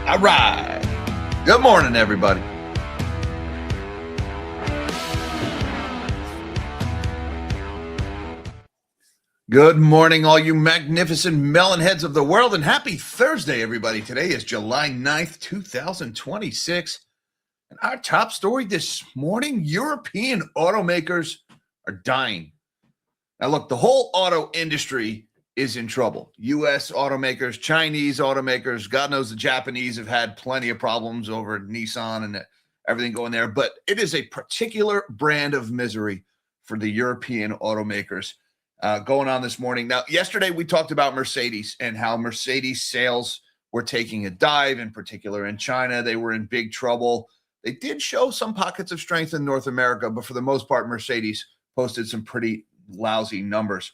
All right. Good morning, everybody. Good morning, all you magnificent melon heads of the world, and happy Thursday, everybody. Today is July 9th, 2026. And our top story this morning, European automakers are dying. Now, look, the whole auto industry is in trouble. U.S. automakers, Chinese automakers, God knows the Japanese have had plenty of problems over Nissan and everything going there. But it is a particular brand of misery for the European automakers going on this morning. Now, yesterday we talked about Mercedes and how Mercedes sales were taking a dive, in particular in China. They were in big trouble. They did show some pockets of strength in North America, but for the most part, Mercedes posted some pretty lousy numbers.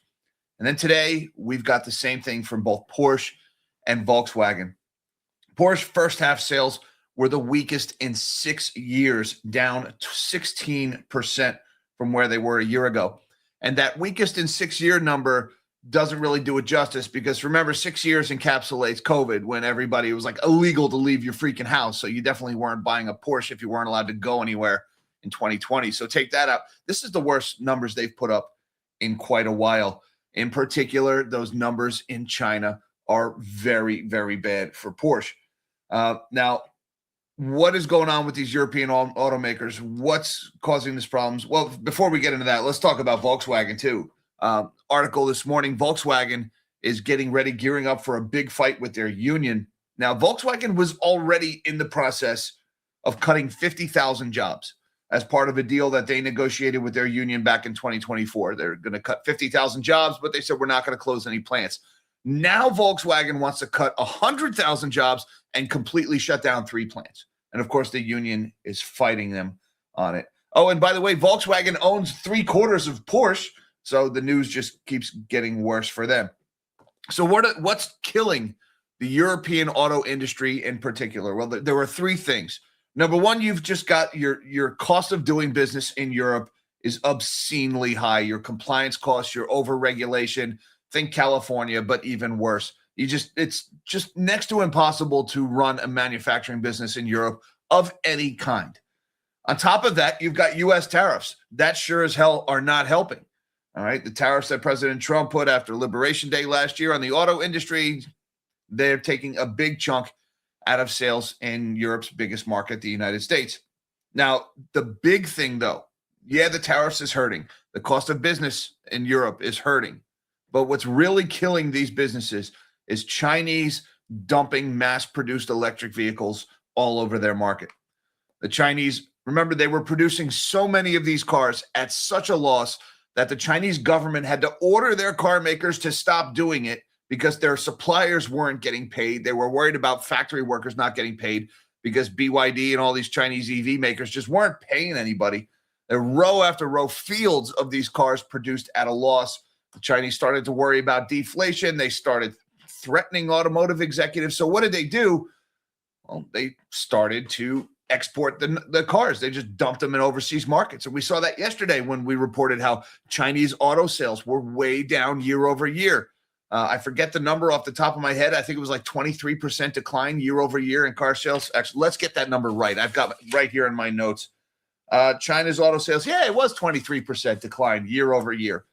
And then today, we've got the same thing from both Porsche and Volkswagen. Porsche first half sales were the weakest in 6 years, down 16% from where they were a year ago. And that weakest in 6 year number doesn't really do it justice because remember, 6 years encapsulates COVID when everybody was like illegal to leave your freaking house. So you definitely weren't buying a Porsche if you weren't allowed to go anywhere in 2020. So take that out. This is the worst numbers they've put up in quite a while. In particular, those numbers in China are very, very bad for Porsche. Now, what is going on with these European automakers? What's causing these problems? Well, before we get into that, let's talk about Volkswagen too. Article this morning, Volkswagen is getting ready, gearing up for a big fight with their union. Now, Volkswagen was already in the process of cutting 50,000 jobs as part of a deal that they negotiated with their union back in 2024. They're going to cut 50,000 jobs, but they said we're not going to close any plants. Now Volkswagen wants to cut 100,000 jobs and completely shut down 3 plants. And of course, the union is fighting them on it. Oh, and by the way, Volkswagen owns 3/4 of Porsche, so the news just keeps getting worse for them. So what's killing the European auto industry in particular? Well, there are 3 things. Number one, you've just got your cost of doing business in Europe is obscenely high. Your compliance costs, your overregulation, think California, but even worse. It's just next to impossible to run a manufacturing business in Europe of any kind. On top of that, you've got U.S. tariffs. That sure as hell are not helping. All right. The tariffs that President Trump put after Liberation Day last year on the auto industry, they're taking a big chunk out of sales in Europe's biggest market, the United States. Now, the big thing, though, the tariffs is hurting. The cost of business in Europe is hurting. But what's really killing these businesses is Chinese dumping mass-produced electric vehicles all over their market. The Chinese, remember, they were producing so many of these cars at such a loss that the Chinese government had to order their car makers to stop doing it because their suppliers weren't getting paid. They were worried about factory workers not getting paid because BYD and all these Chinese EV makers just weren't paying anybody. There were row after row fields of these cars produced at a loss. The Chinese started to worry about deflation. They started threatening automotive executives. So what did they do? Well, they started to export the cars. They just dumped them in overseas markets. And we saw that yesterday when we reported how Chinese auto sales were way down year over year. I forget the number off the top of my head. I think it was like 23% decline year over year in car sales. Actually, let's get that number right. I've got it right here in my notes. China's auto sales, it was 23% decline year over year.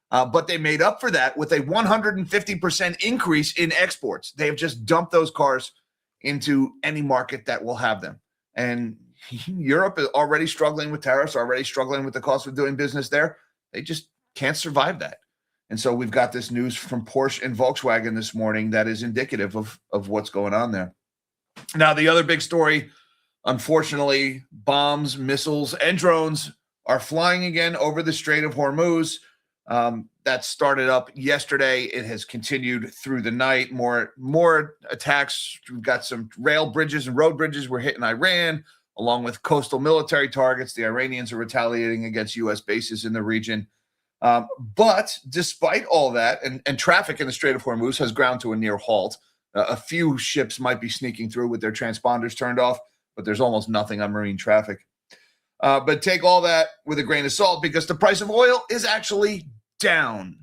But they made up for that with a 150% increase in exports. They have just dumped those cars into any market that will have them. And Europe is already struggling with tariffs, already struggling with the cost of doing business there. They just can't survive that. And so we've got this news from Porsche and Volkswagen this morning that is indicative of what's going on there. Now, the other big story, unfortunately, bombs, missiles, and drones are flying again over the Strait of Hormuz. That started up yesterday. It has continued through the night. More attacks. We've got some rail bridges and road bridges were hitting Iran, along with coastal military targets. The Iranians are retaliating against U.S. bases in the region. But despite all that, and traffic in the Strait of Hormuz has ground to a near halt. A few ships might be sneaking through with their transponders turned off, but there's almost nothing on marine traffic. But take all that with a grain of salt because the price of oil is actually down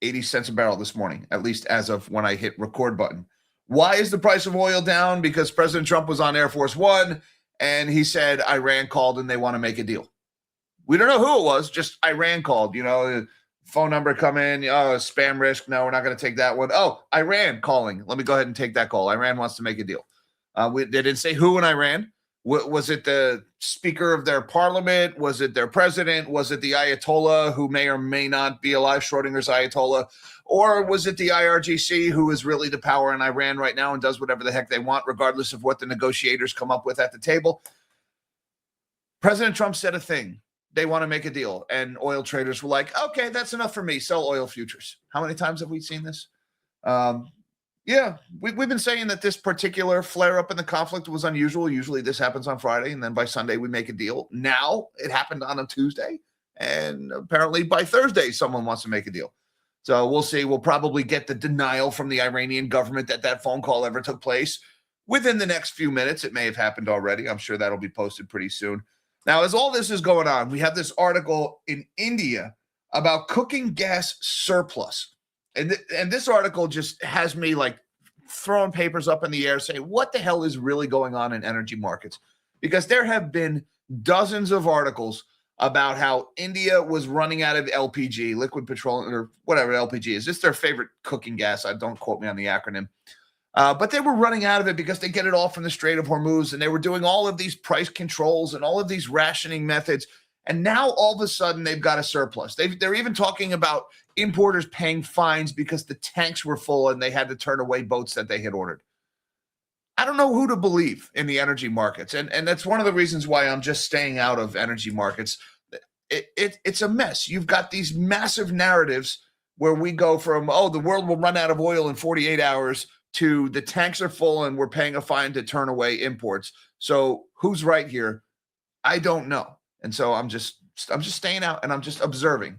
80 cents a barrel this morning, at least as of when I hit record button. Why is the price of oil down? Because President Trump was on Air Force One and he said Iran called and they want to make a deal. We don't know who it was, just Iran called, phone number come in, spam risk. No, we're not going to take that one. Oh, Iran calling. Let me go ahead and take that call. Iran wants to make a deal. They didn't say who in Iran. Was it the speaker of their parliament? Was it their president? Was it the Ayatollah who may or may not be alive, Schrodinger's Ayatollah? Or was it the IRGC who is really the power in Iran right now and does whatever the heck they want, regardless of what the negotiators come up with at the table? President Trump said a thing. They want to make a deal. And oil traders were like, okay, that's enough for me. Sell oil futures. How many times have we seen this? We've been saying that this particular flare-up in the conflict was unusual. Usually this happens on Friday, and then by Sunday we make a deal. Now it happened on a Tuesday, and apparently by Thursday someone wants to make a deal. So we'll see. We'll probably get the denial from the Iranian government that phone call ever took place within the next few minutes. It may have happened already. I'm sure that'll be posted pretty soon. Now, as all this is going on, we have this article in India about cooking gas surplus. And this article just has me like throwing papers up in the air saying, what the hell is really going on in energy markets? Because there have been dozens of articles about how India was running out of LPG, liquid petroleum, or whatever LPG is. It's their favorite cooking gas. Don't quote me on the acronym. But they were running out of it because they get it all from the Strait of Hormuz, and they were doing all of these price controls and all of these rationing methods. And now all of a sudden they've got a surplus. They're even talking about importers paying fines because the tanks were full and they had to turn away boats that they had ordered. I don't know who to believe in the energy markets. And that's one of the reasons why I'm just staying out of energy markets. It's a mess. You've got these massive narratives where we go from, the world will run out of oil in 48 hours to the tanks are full and we're paying a fine to turn away imports. So who's right here? I don't know. And so I'm just staying out and I'm just observing.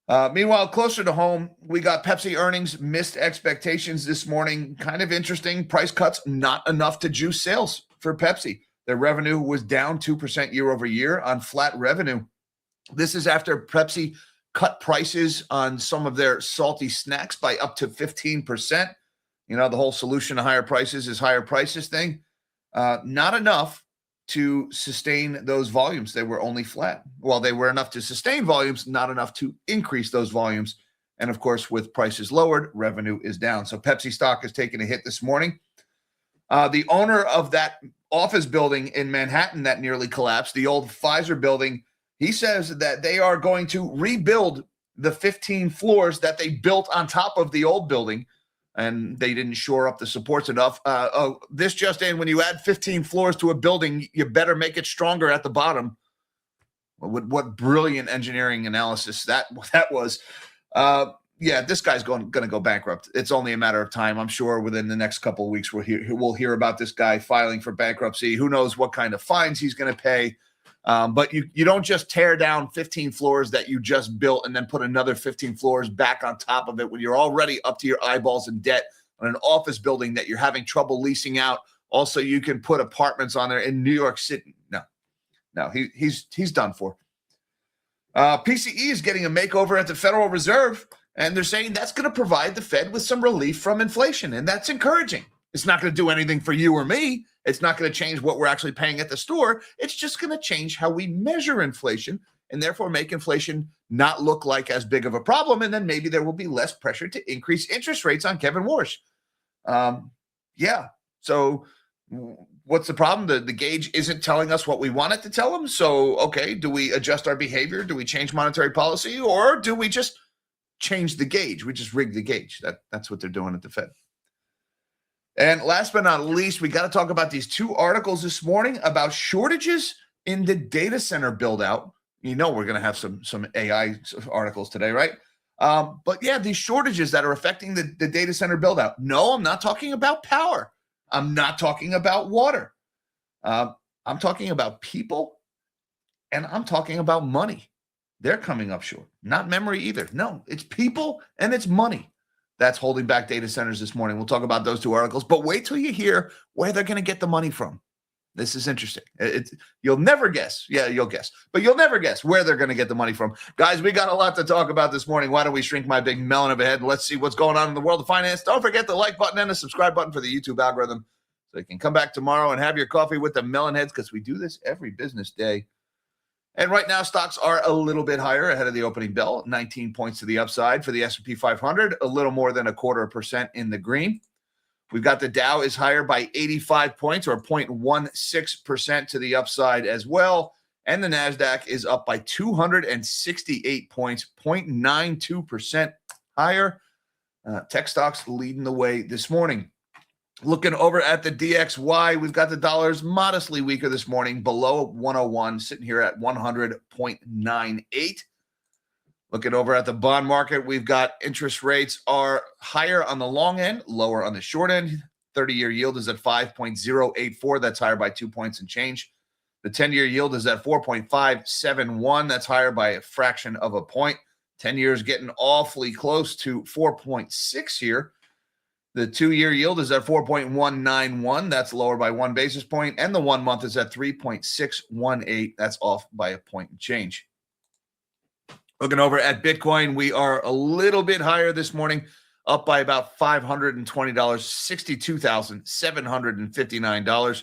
Meanwhile, closer to home, we got Pepsi earnings missed expectations this morning. Kind of interesting. Price cuts not enough to juice sales for Pepsi. Their revenue was down 2% year over year on flat revenue. This is after Pepsi cut prices on some of their salty snacks by up to 15%. The whole solution to higher prices is higher prices thing. Not enough to sustain those volumes. They were only flat. Well, they were enough to sustain volumes, not enough to increase those volumes. And of course, with prices lowered, revenue is down. So Pepsi stock has taken a hit this morning. The owner of that office building in Manhattan that nearly collapsed, the old Pfizer building, he says that they are going to rebuild the 15 floors that they built on top of the old building. And they didn't shore up the supports enough. This just in, when you add 15 floors to a building, you better make it stronger at the bottom. What brilliant engineering analysis that was. This guy's going to go bankrupt. It's only a matter of time. I'm sure within the next couple of weeks we'll hear about this guy filing for bankruptcy. Who knows what kind of fines he's going to pay. But you don't just tear down 15 floors that you just built and then put another 15 floors back on top of it when you're already up to your eyeballs in debt on an office building that you're having trouble leasing out. Also, you can put apartments on there in New York City. No, he's done for. PCE is getting a makeover at the Federal Reserve, and they're saying that's going to provide the Fed with some relief from inflation, and that's encouraging. It's not going to do anything for you or me. It's not going to change what we're actually paying at the store. It's just going to change how we measure inflation and therefore make inflation not look like as big of a problem. And then maybe there will be less pressure to increase interest rates on Kevin Warsh. So what's the problem? The gauge isn't telling us what we want it to tell them. So, okay, do we adjust our behavior? Do we change monetary policy? Or do we just change the gauge? We just rig the gauge. That's what they're doing at the Fed. And last but not least, we got to talk about these two articles this morning about shortages in the data center build out. We're going to have some AI articles today, right? But yeah, these shortages that are affecting the data center build out. No, I'm not talking about power. I'm not talking about water. I'm talking about people, and I'm talking about money. They're coming up short. Not memory either. No, it's people and it's money that's holding back data centers this morning. We'll talk about those two articles, but wait till you hear where they're going to get the money from. This is interesting. You'll never guess. Yeah, you'll guess. But you'll never guess where they're going to get the money from. Guys, we got a lot to talk about this morning. Why don't we shrink my big melon of a head and let's see what's going on in the world of finance. Don't forget the like button and the subscribe button for the YouTube algorithm so you can come back tomorrow and have your coffee with the melon heads because we do this every business day. And right now, stocks are a little bit higher ahead of the opening bell, 19 points to the upside for the S&P 500, a little more than 0.25% in the green. We've got the Dow is higher by 85 points or 0.16% to the upside as well. And the NASDAQ is up by 268 points, 0.92% higher. Tech stocks leading the way this morning. Looking over at the DXY, we've got the dollars modestly weaker this morning, below 101, sitting here at 100.98. Looking over at the bond market, we've got interest rates are higher on the long end, lower on the short end. 30-year yield is at 5.084. That's higher by 2 points and change. The 10-year yield is at 4.571. That's higher by a fraction of a point. 10 years getting awfully close to 4.6 here. The 2-year yield is at 4.191. That's lower by 1 basis point. And the 1 month is at 3.618. That's off by a point and change. Looking over at Bitcoin, we are a little bit higher this morning, up by about $520, $62,759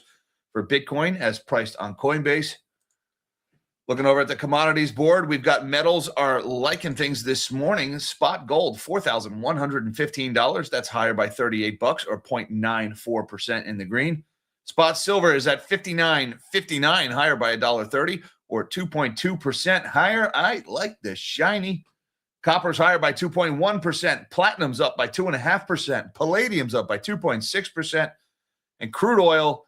for Bitcoin as priced on Coinbase. Looking over at the commodities board, we've got metals are liking things this morning. Spot gold, $4,115. That's higher by $38 or 0.94% in the green. Spot silver is at $59.59, higher by $1.30 or 2.2% higher. I like the shiny. Copper's higher by 2.1%. Platinum's up by 2.5%. Palladium's up by 2.6%. And crude oil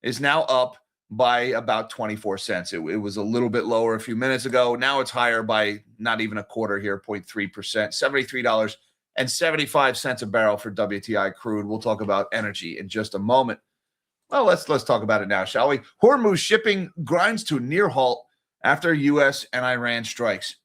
is now up by about 24 cents. It was a little bit lower a few minutes ago. Now it's higher by not even a quarter here, 0.3%. $73.75 a barrel for WTI crude. We'll talk about energy in just a moment. Well, let's talk about it now, shall we? Hormuz shipping grinds to a near halt after U.S. and Iran strikes.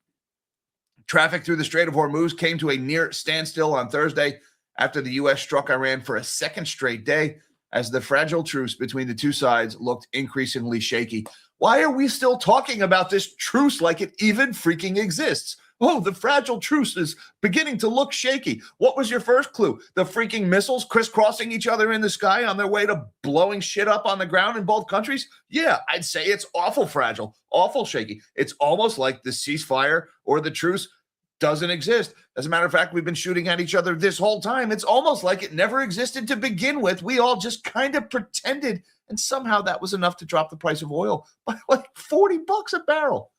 Traffic through the Strait of Hormuz came to a near standstill on Thursday after the U.S. struck Iran for a second straight day as the fragile truce between the two sides looked increasingly shaky. Why are we still talking about this truce like it even freaking exists? Oh, the fragile truce is beginning to look shaky. What was your first clue? The freaking missiles crisscrossing each other in the sky on their way to blowing shit up on the ground in both countries? Yeah, I'd say it's awful fragile, awful shaky. It's almost like the ceasefire or the truce doesn't exist. As a matter of fact, we've been shooting at each other this whole time. It's almost like it never existed to begin with. We all just kind of pretended, and somehow that was enough to drop the price of oil by like $40 a barrel.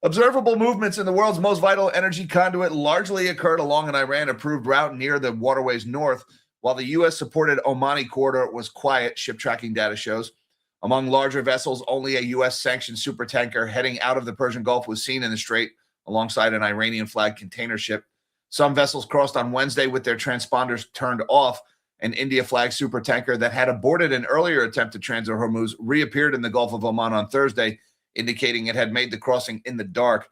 Observable movements in the world's most vital energy conduit largely occurred along an Iran-approved route near the waterways north, while the U.S.-supported Omani corridor was quiet, ship tracking data shows. Among larger vessels, only a U.S.-sanctioned supertanker heading out of the Persian Gulf was seen in the strait, alongside an Iranian-flagged container ship. Some vessels crossed on Wednesday with their transponders turned off. An India-flagged supertanker that had aborted an earlier attempt to transit Hormuz reappeared in the Gulf of Oman on Thursday, indicating it had made the crossing in the dark.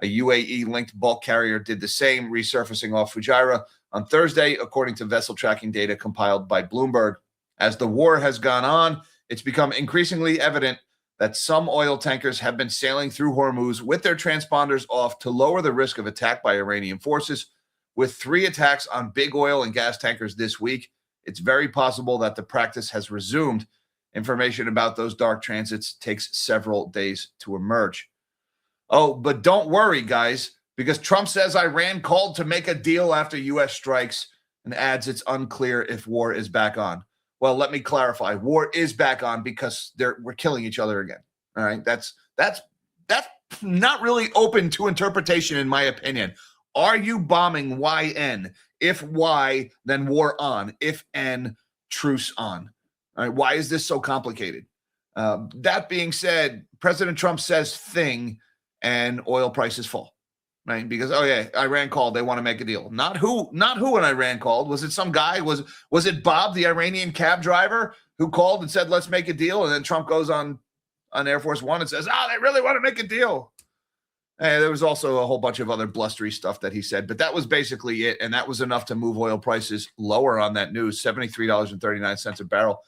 A UAE-linked bulk carrier did the same, resurfacing off Fujairah on Thursday, according to vessel tracking data compiled by Bloomberg. As the war has gone on, it's become increasingly evident that some oil tankers have been sailing through Hormuz with their transponders off to lower the risk of attack by Iranian forces. With 3 attacks on big oil and gas tankers this week, it's very possible that the practice has resumed. Information about those dark transits takes several days to emerge. Oh, but don't worry, guys, because Trump says Iran called to make a deal after U.S. strikes and adds it's unclear if war is back on. Well, let me clarify. War is back on because we're killing each other again. All right, that's not really open to interpretation, in my opinion. Are you bombing YN? If Y, then war on. If N, truce on. All right, why is this so complicated? That being said, President Trump says thing, and oil prices fall, right? Because Iran called, they want to make a deal. Not who in Iran called. Was it some guy? Was it Bob, the Iranian cab driver, who called and said, let's make a deal? And then Trump goes on Air Force One and says, they really want to make a deal. And there was also a whole bunch of other blustery stuff that he said, but that was basically it. And that was enough to move oil prices lower on that news, $73.39 a barrel.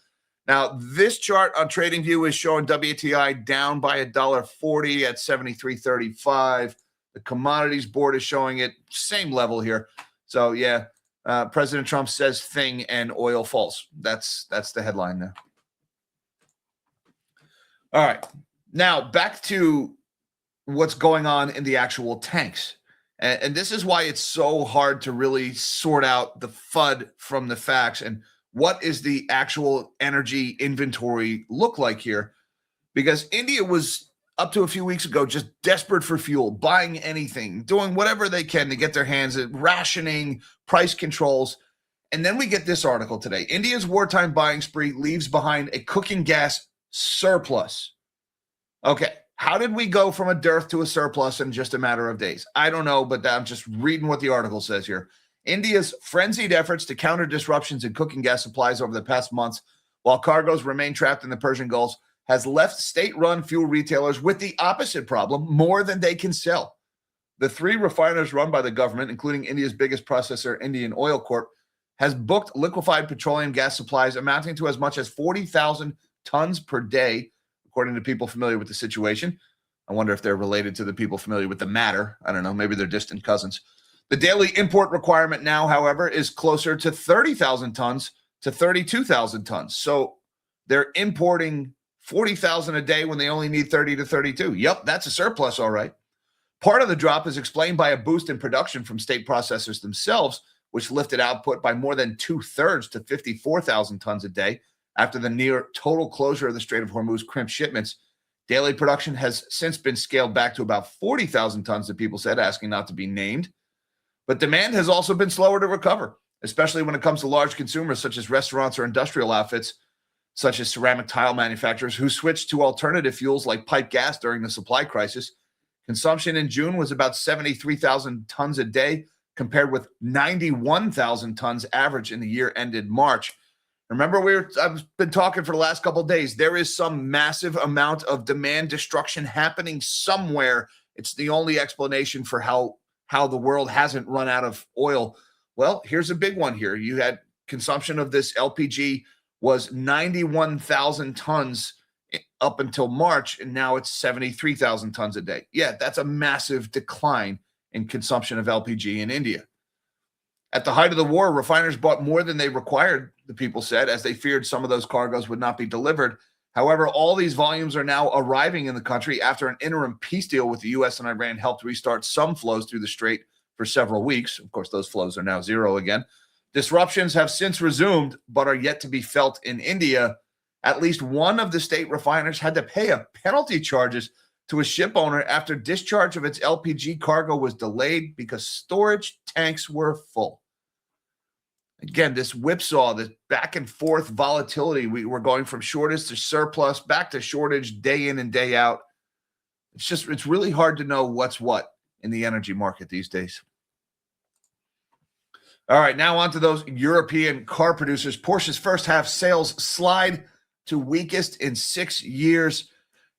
Now, this chart on TradingView is showing WTI down by $1.40 at 73.35. The commodities board is showing it same level here. So, yeah, President Trump says thing and oil falls. That's the headline there. All right. Now, back to what's going on in the actual tanks. And this is why it's so hard to really sort out the FUD from the facts and what is the actual energy inventory look like here. Because India was, up to a few weeks ago, just desperate for fuel, buying anything, doing whatever they can to get their hands at rationing, price controls. And then we get this article today. India's wartime buying spree leaves behind a cooking gas surplus. Okay, how did we go from a dearth to a surplus in just a matter of days? I don't know, but I'm just reading what the article says here. India's frenzied efforts to counter disruptions in cooking gas supplies over the past months, while cargoes remain trapped in the Persian Gulf, has left state-run fuel retailers with the opposite problem: more than they can sell. The 3 refiners run by the government, including India's biggest processor, Indian Oil Corp, has booked liquefied petroleum gas supplies amounting to as much as 40,000 tons per day, according to people familiar with the situation. I wonder if they're related to the people familiar with the matter. I don't know. Maybe they're distant cousins. The daily import requirement now, however, is closer to 30,000 tons to 32,000 tons. So they're importing 40,000 a day when they only need 30 to 32. Yep, that's a surplus, all right. Part of the drop is explained by a boost in production from state processors themselves, which lifted output by more than 2/3 to 54,000 tons a day after the near total closure of the Strait of Hormuz crimped shipments. Daily production has since been scaled back to about 40,000 tons, the people said, asking not to be named. But demand has also been slower to recover, especially when it comes to large consumers such as restaurants or industrial outfits, such as ceramic tile manufacturers, who switched to alternative fuels like pipe gas during the supply crisis. Consumption in June was about 73,000 tons a day, compared with 91,000 tons average in the year ended March. Remember, I've been talking for the last couple of days. There is some massive amount of demand destruction happening somewhere. It's the only explanation for how the world hasn't run out of oil. Well, here's a big one here. You had consumption of this LPG was 91,000 tons up until March, and now it's 73,000 tons a day. Yeah, that's a massive decline in consumption of LPG in India. At the height of the war, refiners bought more than they required, the people said, as they feared some of those cargoes would not be delivered. However, all these volumes are now arriving in the country after an interim peace deal with the U.S. and Iran helped restart some flows through the strait for several weeks. Of course, those flows are now zero again. Disruptions have since resumed, but are yet to be felt in India. At least one of the state refiners had to pay a penalty charges to a ship owner after discharge of its LPG cargo was delayed because storage tanks were full. Again, this whipsaw, this back and forth volatility, we're going from shortage to surplus, back to shortage day in and day out. It's really hard to know what's what in the energy market these days. All right, now on to those European car producers. Porsche's first half sales slide to weakest in 6 years.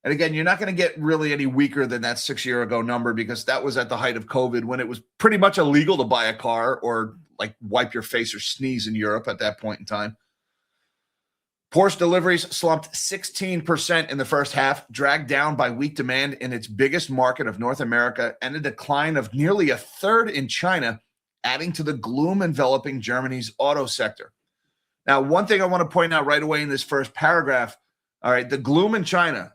And again, you're not going to get really any weaker than that 6 year ago number, because that was at the height of COVID, when it was pretty much illegal to buy a car or like wipe your face or sneeze in Europe at that point in time. Porsche deliveries slumped 16% in the first half, dragged down by weak demand in its biggest market of North America and a decline of nearly 1/3 in China, adding to the gloom enveloping Germany's auto sector. Now, one thing I want to point out right away in this first paragraph, all right, the gloom in China,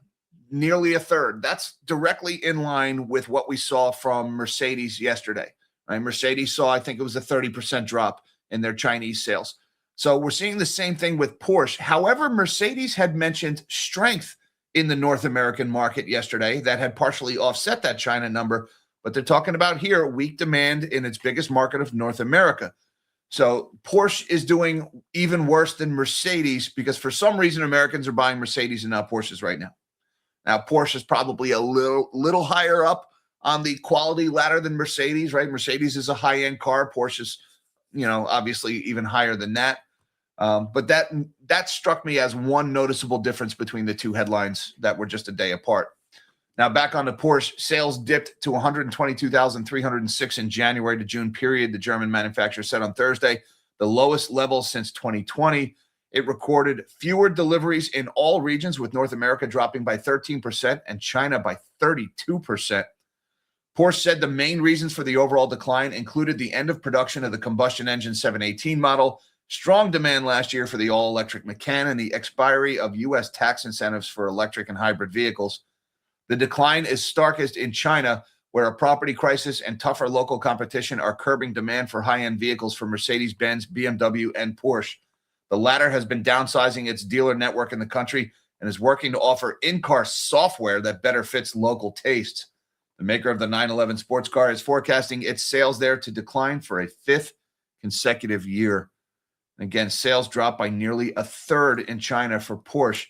nearly 1/3. That's directly in line with what we saw from Mercedes yesterday. Right? Mercedes saw, I think it was a 30% drop in their Chinese sales. So we're seeing the same thing with Porsche. However, Mercedes had mentioned strength in the North American market yesterday that had partially offset that China number. But they're talking about here weak demand in its biggest market of North America. So Porsche is doing even worse than Mercedes because for some reason Americans are buying Mercedes and not Porsches right now. Now, Porsche is probably a little higher up on the quality ladder than Mercedes, right? Mercedes is a high-end car. Porsche is, obviously even higher than that. But that struck me as one noticeable difference between the two headlines that were just a day apart. Now, back on the Porsche, sales dipped to 122,306 in January to June period, the German manufacturer said on Thursday, the lowest level since 2020. It recorded fewer deliveries in all regions, with North America dropping by 13% and China by 32%. Porsche said the main reasons for the overall decline included the end of production of the combustion engine 718 model, strong demand last year for the all-electric Macan, and the expiry of U.S. tax incentives for electric and hybrid vehicles. The decline is starkest in China, where a property crisis and tougher local competition are curbing demand for high-end vehicles from Mercedes-Benz, BMW, and Porsche. The latter has been downsizing its dealer network in the country and is working to offer in-car software that better fits local tastes. The maker of the 911 sports car is forecasting its sales there to decline for a fifth consecutive year. Again, sales dropped by nearly a third in China for Porsche.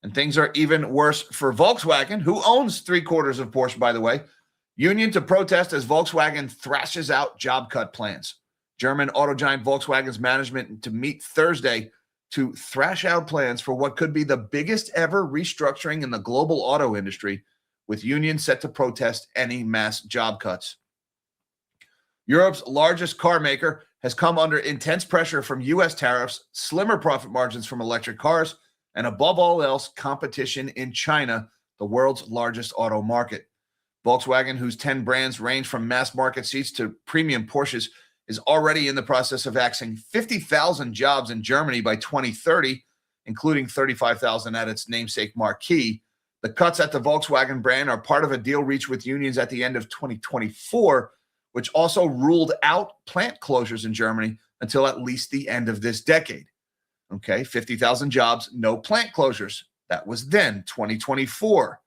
And things are even worse for Volkswagen, who owns 3/4 of Porsche, by the way. Union to protest as Volkswagen thrashes out job cut plans. German auto giant Volkswagen's management to meet Thursday to thrash out plans for what could be the biggest ever restructuring in the global auto industry, with unions set to protest any mass job cuts. Europe's largest car maker has come under intense pressure from U.S. tariffs, slimmer profit margins from electric cars, and above all else, competition in China, the world's largest auto market. Volkswagen, whose 10 brands range from mass market seats to premium Porsches, is already in the process of axing 50,000 jobs in Germany by 2030, including 35,000 at its namesake Marquis. The cuts at the Volkswagen brand are part of a deal reached with unions at the end of 2024, which also ruled out plant closures in Germany until at least the end of this decade. Okay, 50,000 jobs, no plant closures. That was then, 2024.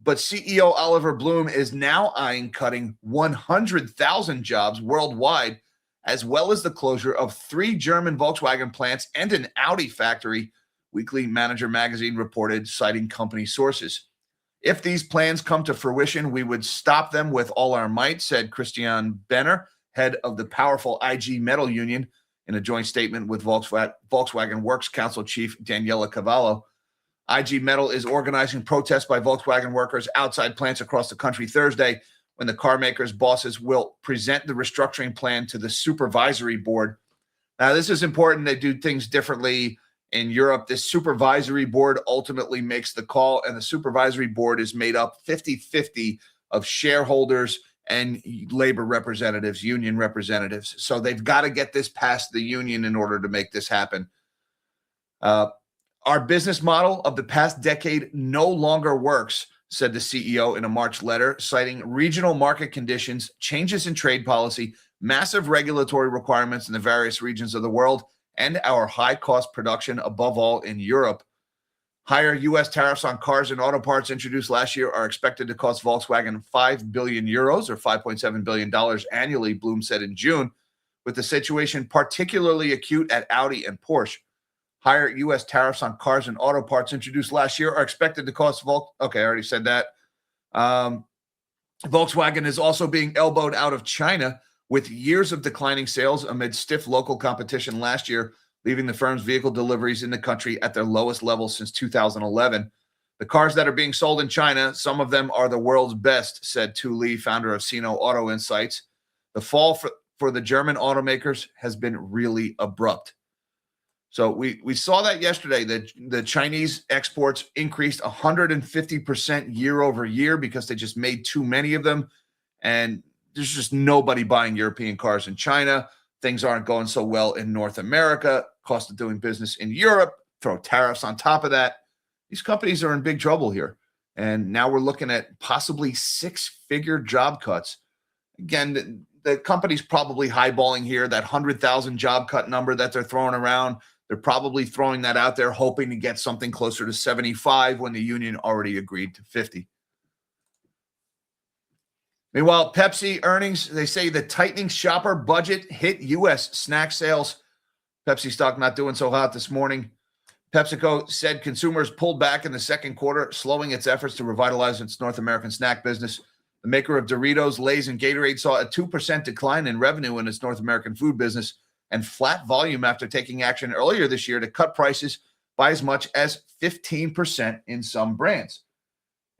But CEO Oliver Bloom is now eyeing cutting 100,000 jobs worldwide, as well as the closure of 3 German Volkswagen plants and an Audi factory, Weekly Manager magazine reported, citing company sources. If these plans come to fruition, we would stop them with all our might, said Christian Benner, head of the powerful IG Metal Union, in a joint statement with Volkswagen Works Council Chief Daniela Cavallo. IG Metal is organizing protests by Volkswagen workers outside plants across the country Thursday, when the car makers' bosses will present the restructuring plan to the supervisory board. Now, this is important. They do things differently in Europe. This supervisory board ultimately makes the call, and the supervisory board is made up 50-50 of shareholders and labor representatives, union representatives. So they've got to get this past the union in order to make this happen. Our business model of the past decade no longer works, said the CEO in a March letter, citing regional market conditions, changes in trade policy, massive regulatory requirements in the various regions of the world, and our high-cost production, above all in Europe. Higher U.S. tariffs on cars and auto parts introduced last year are expected to cost Volkswagen 5 billion euros or $5.7 billion annually, Bloom said in June, with the situation particularly acute at Audi and Porsche. Higher U.S. tariffs on cars and auto parts introduced last year are expected to cost okay, I already said that. Volkswagen is also being elbowed out of China with years of declining sales amid stiff local competition last year, leaving the firm's vehicle deliveries in the country at their lowest level since 2011. The cars that are being sold in China, some of them are the world's best, said Tu Li, founder of Sino Auto Insights. The fall for the German automakers has been really abrupt. So we saw that yesterday, that the Chinese exports increased 150% year over year because they just made too many of them. And there's just nobody buying European cars in China. Things aren't going so well in North America. Cost of doing business in Europe, throw tariffs on top of that. These companies are in big trouble here. And now we're looking at possibly 6-figure job cuts. Again, the company's probably highballing here, that 100,000 job cut number that they're throwing around. They're probably throwing that out there, hoping to get something closer to 75 when the union already agreed to 50. Meanwhile, Pepsi earnings, they say the tightening shopper budget hit U.S. snack sales. Pepsi stock not doing so hot this morning. PepsiCo said consumers pulled back in the second quarter, slowing its efforts to revitalize its North American snack business. The maker of Doritos, Lay's, and Gatorade saw a 2% decline in revenue in its North American food business and flat volume after taking action earlier this year to cut prices by as much as 15% in some brands.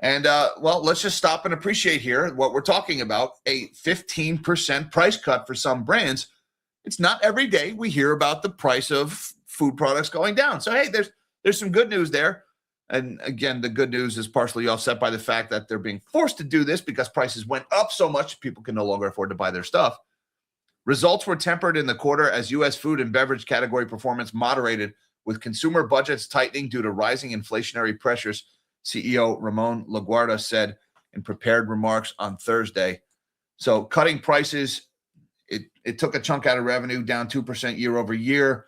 And, well, let's just stop and appreciate here what we're talking about, a 15% price cut for some brands. It's not every day we hear about the price of food products going down. So, hey, there's some good news there. And again, the good news is partially offset by the fact that they're being forced to do this because prices went up so much, people can no longer afford to buy their stuff. Results were tempered in the quarter as U.S. food and beverage category performance moderated, with consumer budgets tightening due to rising inflationary pressures, CEO Ramon Laguarta said in prepared remarks on Thursday. So cutting prices, it took a chunk out of revenue, down 2% year over year,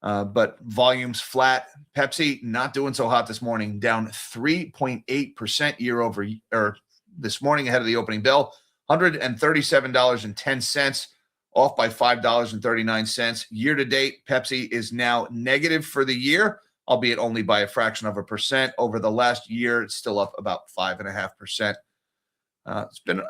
but volumes flat. Pepsi not doing so hot this morning, down 3.8% year over year this morning ahead of the opening bell, $137.10. Off by $5.39. Year to date, Pepsi is now negative for the year, albeit only by a fraction of a percent. Over the last year, it's still up about 5.5%. It's been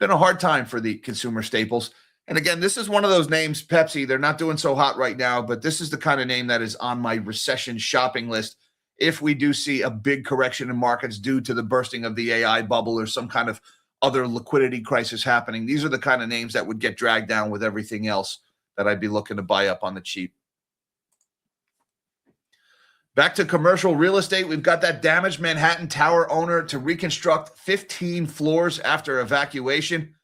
a hard time for the consumer staples. And again, this is one of those names, Pepsi. They're not doing so hot right now, but this is the kind of name that is on my recession shopping list. If we do see a big correction in markets due to the bursting of the AI bubble or some kind of other liquidity crisis happening, these are the kind of names that would get dragged down with everything else that I'd be looking to buy up on the cheap. Back to commercial real estate, we've got that damaged Manhattan Tower owner to reconstruct 15 floors after evacuation.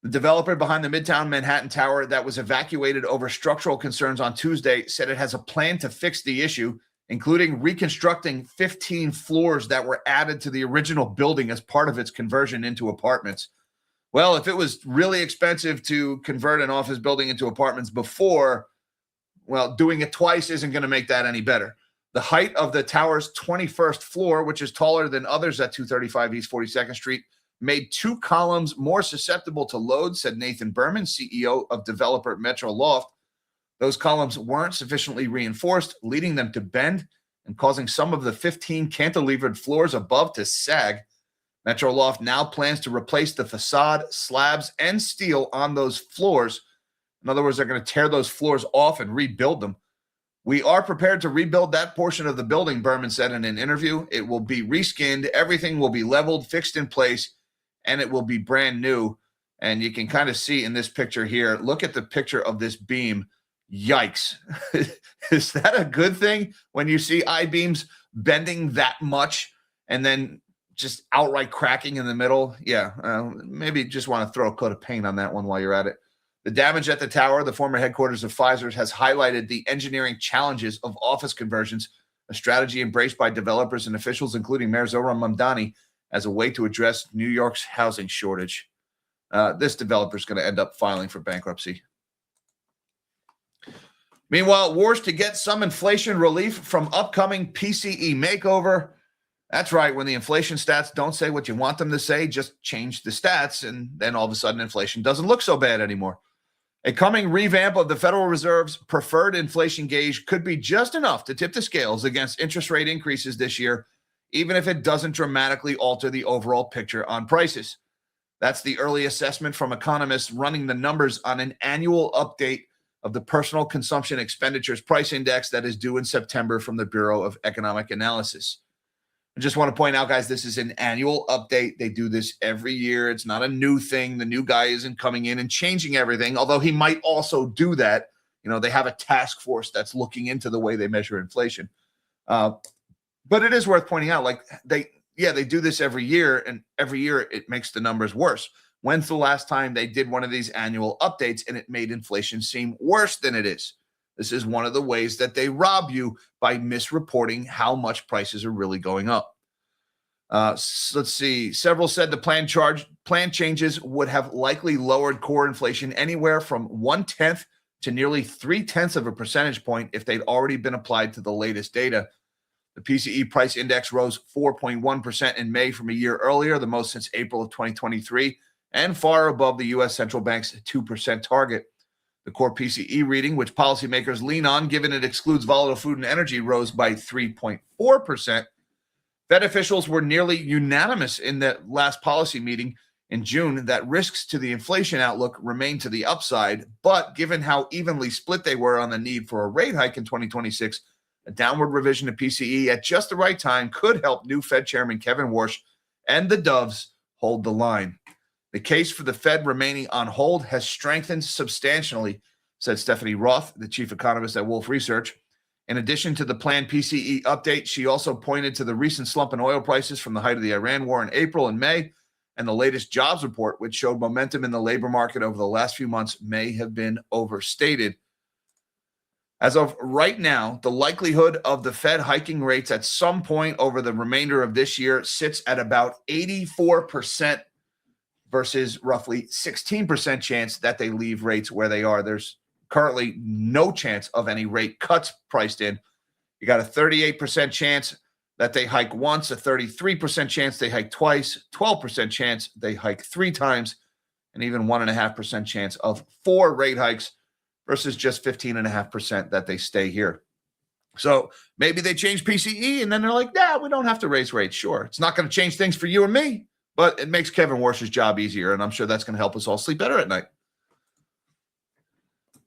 The developer behind the Midtown Manhattan Tower that was evacuated over structural concerns on Tuesday said it has a plan to fix the issue, including reconstructing 15 floors that were added to the original building as part of its conversion into apartments. Well, if it was really expensive to convert an office building into apartments before, well, doing it twice isn't going to make that any better. The height of the tower's 21st floor, which is taller than others at 235 East 42nd Street, made two columns more susceptible to load, said Nathan Berman, CEO of developer Metro Loft. Those columns weren't sufficiently reinforced, leading them to bend and causing some of the 15 cantilevered floors above to sag. Metro Loft now plans to replace the facade, slabs, and steel on those floors. In other words, they're going to tear those floors off and rebuild them. We are prepared to rebuild that portion of the building, Berman said in an interview. It will be reskinned. Everything will be leveled, fixed in place, and it will be brand new. And you can kind of see in this picture here, look at the picture of this beam. Yikes. Is that a good thing when you see I-beams bending that much and then just outright cracking in the middle? Yeah, maybe just want to throw a coat of paint on that one while you're at it. The damage at the tower, the former headquarters of Pfizer, has highlighted the engineering challenges of office conversions, a strategy embraced by developers and officials, including Mayor Zohran Mamdani, as a way to address New York's housing shortage. This developer is going to end up filing for bankruptcy. Meanwhile, wars to get some inflation relief from upcoming PCE makeover. That's right. When the inflation stats don't say what you want them to say, just change the stats, and then all of a sudden inflation doesn't look so bad anymore. A coming revamp of the Federal Reserve's preferred inflation gauge could be just enough to tip the scales against interest rate increases this year, even if it doesn't dramatically alter the overall picture on prices. That's the early assessment from economists running the numbers on an annual update of the Personal Consumption Expenditures Price Index that is due in September from the Bureau of Economic Analysis. I just want to point out, guys, this is an annual update. They do this every year. It's not a new thing. The new guy isn't coming in and changing everything, although he might also do that. You know, they have a task force that's looking into the way they measure inflation. But it is worth pointing out, like they do this every year, and every year it makes the numbers worse. When's the last time they did one of these annual updates and it made inflation seem worse than it is? This is one of the ways that they rob you by misreporting how much prices are really going up. So let's see. Several said the plan changes would have likely lowered core inflation anywhere from 1/10 to nearly 3/10 of a percentage point if they'd already been applied to the latest data. The PCE price index rose 4.1% in May from a year earlier, the most since April of 2023, and far above the U.S. Central Bank's 2% target. The core PCE reading, which policymakers lean on given it excludes volatile food and energy, rose by 3.4%. Fed officials were nearly unanimous in the last policy meeting in June that risks to the inflation outlook remain to the upside, but given how evenly split they were on the need for a rate hike in 2026, a downward revision to PCE at just the right time could help new Fed Chairman Kevin Warsh and the Doves hold the line. The case for the Fed remaining on hold has strengthened substantially said Stephanie Roth, the chief economist at Wolfe Research. In addition to the planned PCE update, she also pointed to the recent slump in oil prices from the height of the Iran war in April and May, and the latest jobs report, which showed momentum in the labor market over the last few months, may have been overstated. As of right now, the likelihood of the Fed hiking rates at some point over the remainder of this year sits at about 84% versus roughly 16% chance that they leave rates where they are. There's currently no chance of any rate cuts priced in. You got a 38% chance that they hike once, a 33% chance they hike twice, 12% chance they hike 3 times, and even 1.5% chance of 4 rate hikes versus just 15.5% that they stay here. So maybe they change PCE and then they're like, nah, we don't have to raise rates. Sure, it's not going to change things for you and me, but it makes Kevin Warsh's job easier, and I'm sure that's going to help us all sleep better at night.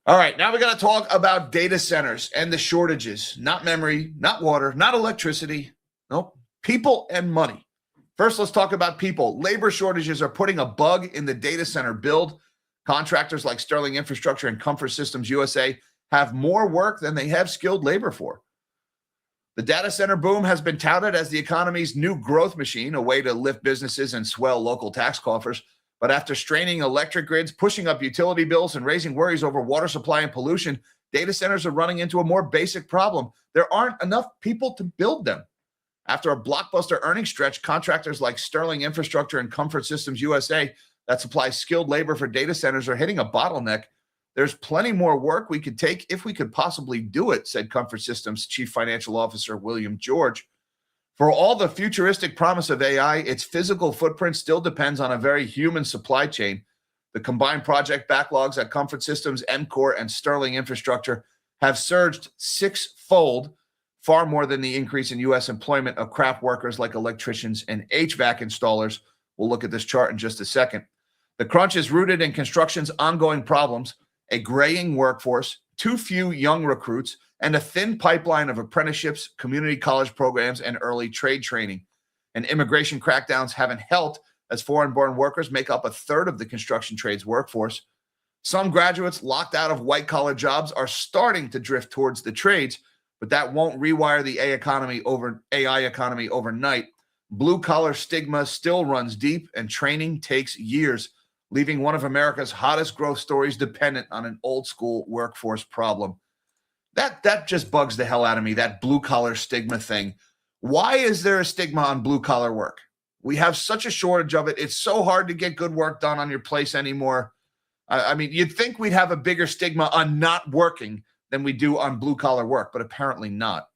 All right, now we got to talk about data centers and the shortages. Not memory, not water, not electricity. Nope, people and money. First, let's talk about people. Labor shortages are putting a bug in the data center build. Contractors like Sterling Infrastructure and Comfort Systems USA have more work than they have skilled labor for. The data center boom has been touted as the economy's new growth machine, a way to lift businesses and swell local tax coffers. But after straining electric grids, pushing up utility bills, and raising worries over water supply and pollution, data centers are running into a more basic problem. There aren't enough people to build them. After a blockbuster earnings stretch, contractors like Sterling Infrastructure and Comfort Systems USA that supply skilled labor for data centers are hitting a bottleneck. There's plenty more work we could take if we could possibly do it, said Comfort Systems Chief Financial Officer William George. For all the futuristic promise of AI, its physical footprint still depends on a very human supply chain. The combined project backlogs at Comfort Systems, EMCOR, and Sterling Infrastructure have surged 6-fold, far more than the increase in U.S. employment of craft workers like electricians and HVAC installers. We'll look at this chart in just a second. The crunch is rooted in construction's ongoing problems, a graying workforce, too few young recruits, and a thin pipeline of apprenticeships, community college programs, and early trade training. And immigration crackdowns haven't helped, as foreign-born workers make up a third of the construction trades workforce. Some graduates locked out of white-collar jobs are starting to drift towards the trades, but that won't rewire the AI economy overnight. Blue-collar stigma still runs deep, and training takes years, leaving one of America's hottest growth stories dependent on an old-school workforce problem. That just bugs the hell out of me, that blue-collar stigma thing. Why is there a stigma on blue-collar work? We have such a shortage of it. It's so hard to get good work done on your place anymore. I mean, you'd think we'd have a bigger stigma on not working than we do on blue-collar work, but apparently not.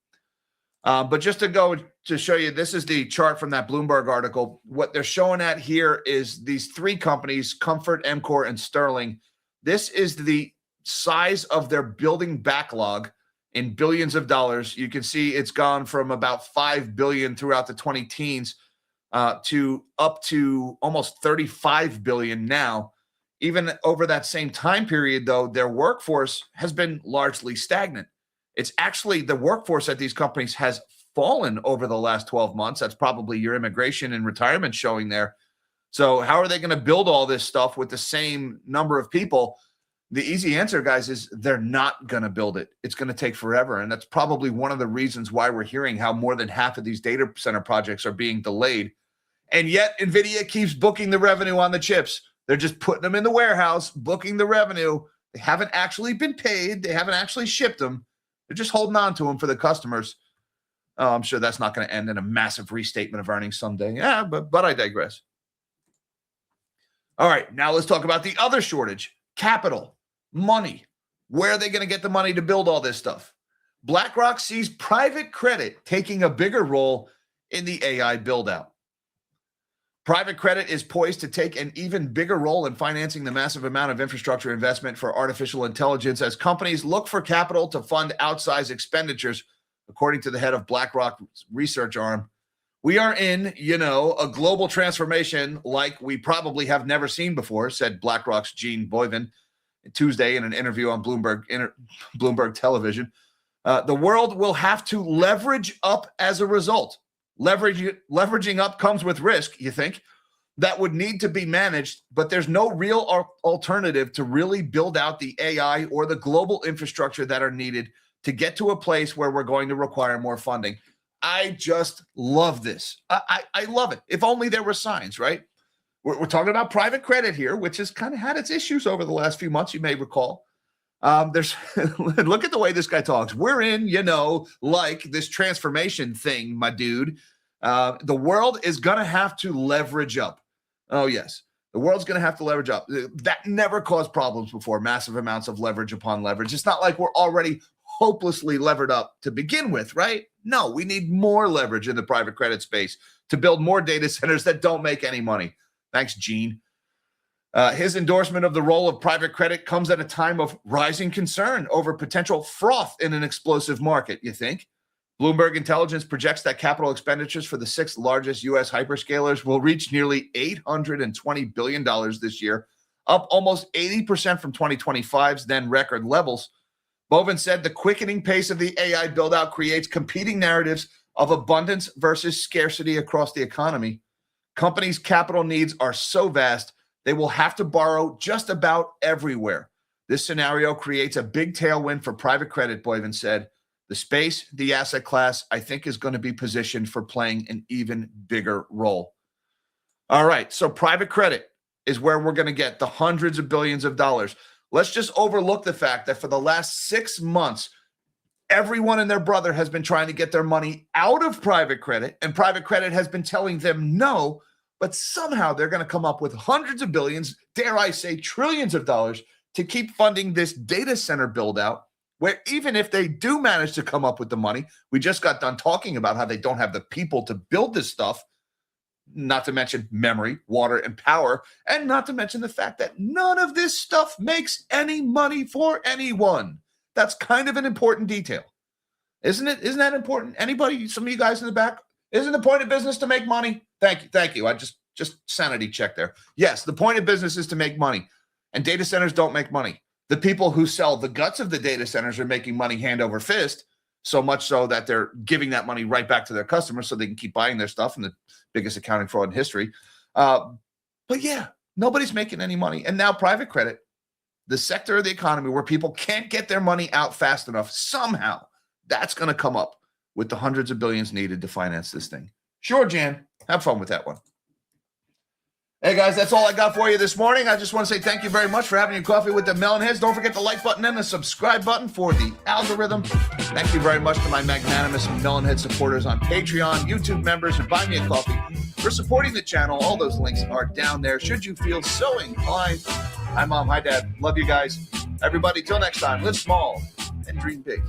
But just to show you, this is the chart from that Bloomberg article. What they're showing at here is these 3 companies, Comfort, EMCOR, and Sterling. This is the size of their building backlog in billions of dollars. You can see it's gone from about $5 billion throughout the 2010s to up to almost $35 billion now. Even over that same time period, though, their workforce has been largely stagnant. It's actually the workforce at these companies has fallen over the last 12 months. That's probably your immigration and retirement showing there. So how are they going to build all this stuff with the same number of people? The easy answer, guys, is they're not going to build it. It's going to take forever. And that's probably one of the reasons why we're hearing how more than half of these data center projects are being delayed. And yet NVIDIA keeps booking the revenue on the chips. They're just putting them in the warehouse, booking the revenue. They haven't actually been paid. They haven't actually shipped them. They're just holding on to them for the customers. Oh, I'm sure that's not going to end in a massive restatement of earnings someday. Yeah, but I digress. All right, now let's talk about the other shortage, capital, money. Where are they going to get the money to build all this stuff? BlackRock sees private credit taking a bigger role in the AI buildout. Private credit is poised to take an even bigger role in financing the massive amount of infrastructure investment for artificial intelligence as companies look for capital to fund outsized expenditures, according to the head of BlackRock's research arm. We are in, a global transformation like we probably have never seen before, said BlackRock's Gene Boyven Tuesday in an interview on Bloomberg television. The world will have to leverage up as a result. Leveraging up comes with risk, you think? that would need to be managed, but there's no real alternative to really build out the AI or the global infrastructure that are needed to get to a place where we're going to require more funding. I just love this. I love it. If only there were signs, right? We're talking about private credit here, which has kind of had its issues over the last few months, you may recall. There's look at the way this guy talks. We're in, like this transformation thing, my dude. The world is going to have to leverage up. Oh, yes. The world's going to have to leverage up. That never caused problems before, massive amounts of leverage upon leverage. It's not like we're already hopelessly levered up to begin with, right? No, we need more leverage in the private credit space to build more data centers that don't make any money. Thanks, Gene. His endorsement of the role of private credit comes at a time of rising concern over potential froth in an explosive market, you think? Bloomberg Intelligence projects that capital expenditures for the 6 largest U.S. hyperscalers will reach nearly $820 billion this year, up almost 80% from 2025's then record levels. Bovin said the quickening pace of the AI buildout creates competing narratives of abundance versus scarcity across the economy. Companies' capital needs are so vast, they will have to borrow just about everywhere. This scenario creates a big tailwind for private credit, Bovin said. The space, the asset class, I think is going to be positioned for playing an even bigger role. All right, so private credit is where we're going to get the hundreds of billions of dollars. Let's just overlook the fact that for the last 6 months, everyone and their brother has been trying to get their money out of private credit, and private credit has been telling them no, but somehow they're going to come up with hundreds of billions, dare I say trillions of dollars, to keep funding this data center build out, where even if they do manage to come up with the money, we just got done talking about how they don't have the people to build this stuff, not to mention memory, water, and power, and not to mention the fact that none of this stuff makes any money for anyone. That's kind of an important detail. Isn't it? Isn't that important? Anybody, some of you guys in the back, isn't the point of business to make money? Thank you. Thank you. I just sanity check there. Yes, the point of business is to make money, and data centers don't make money. The people who sell the guts of the data centers are making money hand over fist, so much so that they're giving that money right back to their customers so they can keep buying their stuff, and the biggest accounting fraud in history. But yeah, nobody's making any money. And now private credit, the sector of the economy where people can't get their money out fast enough, somehow that's going to come up with the hundreds of billions needed to finance this thing. Sure, Jan, have fun with that one. Hey, guys, that's all I got for you this morning. I just want to say thank you very much for having your coffee with the Melonheads. Don't forget the like button and the subscribe button for the algorithm. Thank you very much to my magnanimous Melonhead supporters on Patreon, YouTube members, and Buy Me a Coffee for supporting the channel. All those links are down there should you feel so inclined. Hi, Mom. Hi, Dad. Love you guys. Everybody, till next time, live small and dream big.